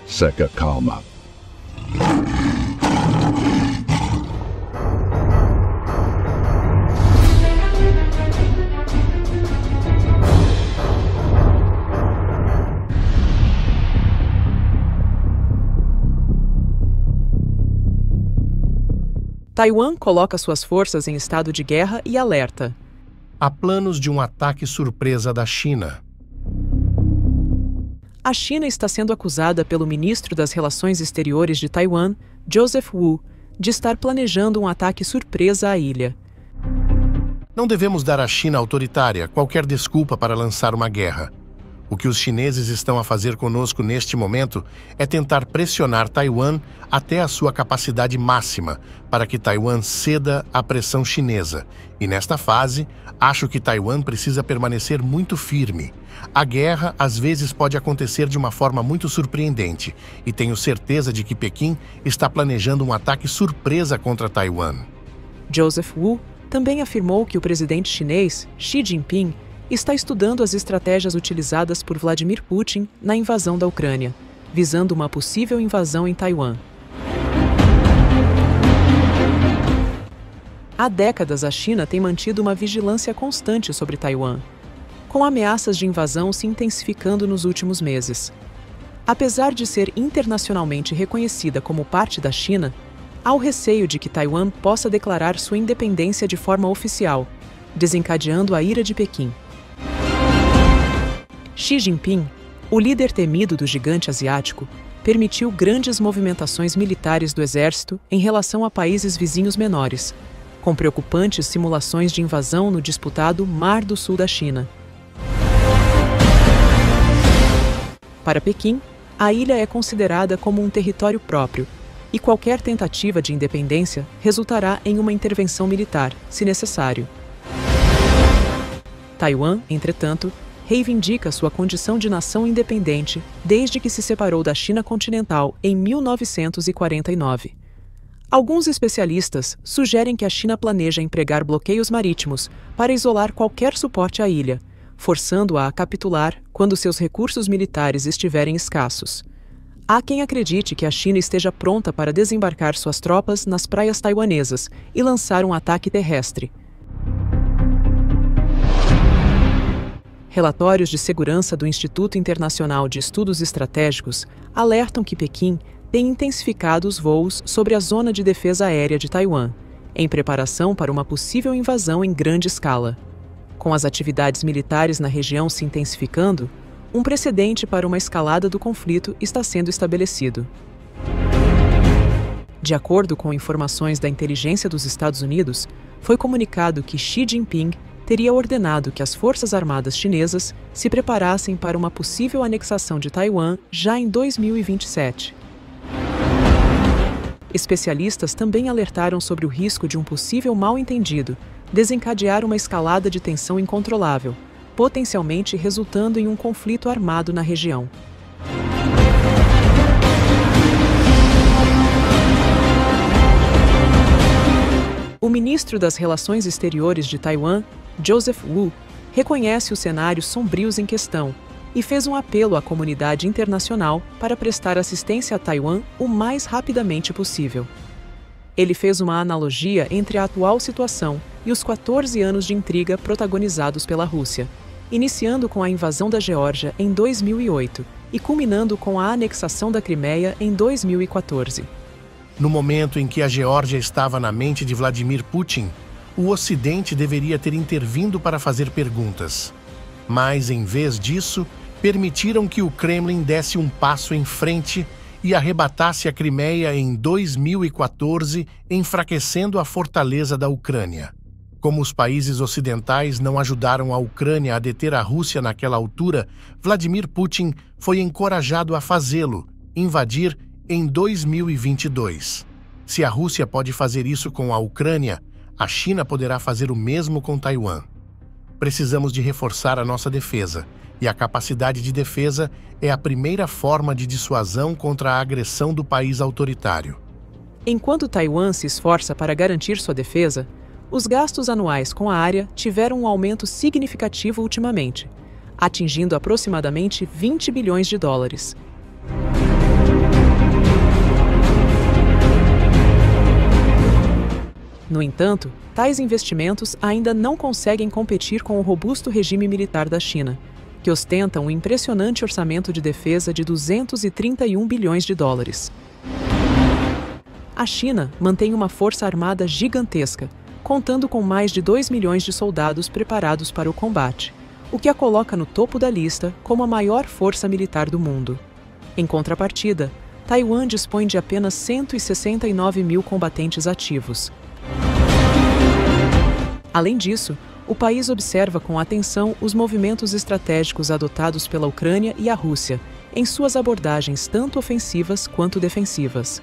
Seca calma. Taiwan coloca suas forças em estado de guerra e alerta. Há planos de um ataque surpresa da China. A China está sendo acusada pelo ministro das Relações Exteriores de Taiwan, Joseph Wu, de estar planejando um ataque surpresa à ilha. Não devemos dar à China autoritária qualquer desculpa para lançar uma guerra. O que os chineses estão a fazer conosco neste momento é tentar pressionar Taiwan até a sua capacidade máxima para que Taiwan ceda à pressão chinesa. E nesta fase, acho que Taiwan precisa permanecer muito firme. A guerra, às vezes, pode acontecer de uma forma muito surpreendente, e tenho certeza de que Pequim está planejando um ataque surpresa contra Taiwan. Joseph Wu também afirmou que o presidente chinês, Xi Jinping, está estudando as estratégias utilizadas por Vladimir Putin na invasão da Ucrânia, visando uma possível invasão em Taiwan. Há décadas, a China tem mantido uma vigilância constante sobre Taiwan, com ameaças de invasão se intensificando nos últimos meses. Apesar de ser internacionalmente reconhecida como parte da China, há o receio de que Taiwan possa declarar sua independência de forma oficial, desencadeando a ira de Pequim. Xi Jinping, o líder temido do gigante asiático, permitiu grandes movimentações militares do exército em relação a países vizinhos menores, com preocupantes simulações de invasão no disputado Mar do Sul da China. Para Pequim, a ilha é considerada como um território próprio, e qualquer tentativa de independência resultará em uma intervenção militar, se necessário. Taiwan, entretanto, reivindica sua condição de nação independente desde que se separou da China continental em 1949. Alguns especialistas sugerem que a China planeja empregar bloqueios marítimos para isolar qualquer suporte à ilha, forçando-a a capitular quando seus recursos militares estiverem escassos. Há quem acredite que a China esteja pronta para desembarcar suas tropas nas praias taiwanesas e lançar um ataque terrestre. Relatórios de segurança do Instituto Internacional de Estudos Estratégicos alertam que Pequim tem intensificado os voos sobre a zona de defesa aérea de Taiwan, em preparação para uma possível invasão em grande escala. Com as atividades militares na região se intensificando, um precedente para uma escalada do conflito está sendo estabelecido. De acordo com informações da inteligência dos Estados Unidos, foi comunicado que Xi Jinping teria ordenado que as Forças Armadas chinesas se preparassem para uma possível anexação de Taiwan já em 2027. Especialistas também alertaram sobre o risco de um possível mal-entendido desencadear uma escalada de tensão incontrolável, potencialmente resultando em um conflito armado na região. O ministro das Relações Exteriores de Taiwan, Joseph Wu, reconhece os cenários sombrios em questão e fez um apelo à comunidade internacional para prestar assistência a Taiwan o mais rapidamente possível. Ele fez uma analogia entre a atual situação e os 14 anos de intriga protagonizados pela Rússia, iniciando com a invasão da Geórgia em 2008 e culminando com a anexação da Crimeia em 2014. No momento em que a Geórgia estava na mente de Vladimir Putin, o Ocidente deveria ter intervindo para fazer perguntas. Mas, em vez disso, permitiram que o Kremlin desse um passo em frente e arrebatasse a Crimeia em 2014, enfraquecendo a fortaleza da Ucrânia. Como os países ocidentais não ajudaram a Ucrânia a deter a Rússia naquela altura, Vladimir Putin foi encorajado a fazê-lo, invadir em 2022. Se a Rússia pode fazer isso com a Ucrânia, a China poderá fazer o mesmo com Taiwan. Precisamos de reforçar a nossa defesa, e a capacidade de defesa é a primeira forma de dissuasão contra a agressão do país autoritário. Enquanto Taiwan se esforça para garantir sua defesa, os gastos anuais com a área tiveram um aumento significativo ultimamente, atingindo aproximadamente 20 bilhões de dólares. No entanto, tais investimentos ainda não conseguem competir com o robusto regime militar da China, que ostenta um impressionante orçamento de defesa de 231 bilhões de dólares. A China mantém uma força armada gigantesca, contando com mais de 2 milhões de soldados preparados para o combate, o que a coloca no topo da lista como a maior força militar do mundo. Em contrapartida, Taiwan dispõe de apenas 169 mil combatentes ativos. Além disso, o país observa com atenção os movimentos estratégicos adotados pela Ucrânia e a Rússia, em suas abordagens tanto ofensivas quanto defensivas.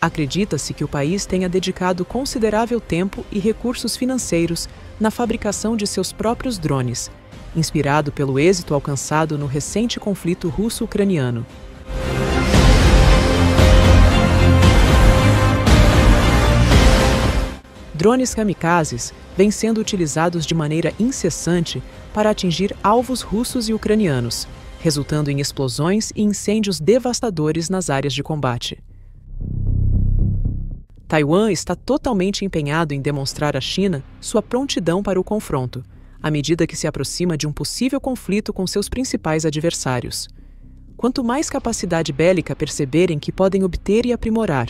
Acredita-se que o país tenha dedicado considerável tempo e recursos financeiros na fabricação de seus próprios drones, inspirado pelo êxito alcançado no recente conflito russo-ucraniano. Drones kamikazes vêm sendo utilizados de maneira incessante para atingir alvos russos e ucranianos, resultando em explosões e incêndios devastadores nas áreas de combate. Taiwan está totalmente empenhado em demonstrar à China sua prontidão para o confronto, à medida que se aproxima de um possível conflito com seus principais adversários. Quanto mais capacidade bélica perceberem que podem obter e aprimorar,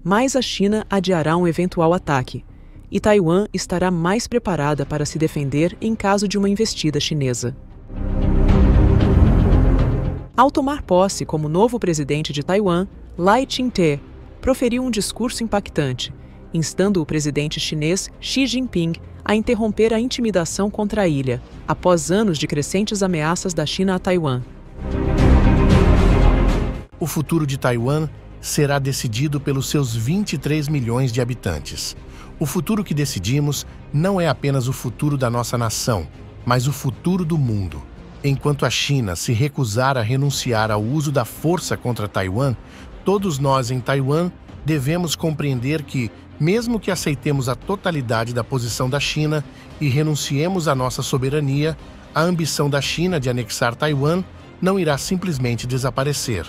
mais a China adiará um eventual ataque, e Taiwan estará mais preparada para se defender em caso de uma investida chinesa. Ao tomar posse como novo presidente de Taiwan, Lai Ching-te proferiu um discurso impactante, instando o presidente chinês Xi Jinping a interromper a intimidação contra a ilha, após anos de crescentes ameaças da China a Taiwan. O futuro de Taiwan será decidido pelos seus 23 milhões de habitantes. O futuro que decidimos não é apenas o futuro da nossa nação, mas o futuro do mundo. Enquanto a China se recusar a renunciar ao uso da força contra Taiwan, todos nós em Taiwan devemos compreender que, mesmo que aceitemos a totalidade da posição da China e renunciemos à nossa soberania, a ambição da China de anexar Taiwan não irá simplesmente desaparecer.